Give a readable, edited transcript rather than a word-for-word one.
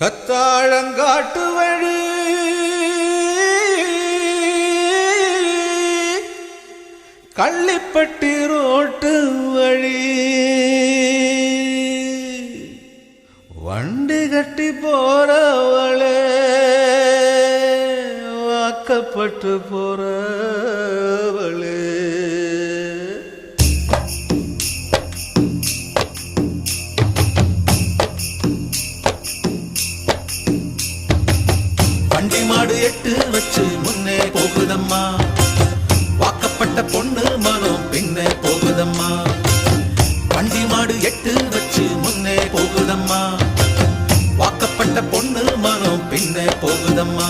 கத்தாழங்காட்டு வழி கள்ளிப்பட்டி ரோட்டு வழி வண்டி கட்டி போறவளே வாக்கப்பட்டு போறவளே வண்டி மாடு எட்டு வச்சு முன்னே போகுதம்மா, வாக்கப்பட்ட பொண்ணு மனம் பின்னே போகுதம்மா. வண்டி மாடு எட்டு வச்சு முன்னே போகுதம்மா, வாக்கப்பட்ட பொண்ணு மனம் பின்னே போகுதம்மா.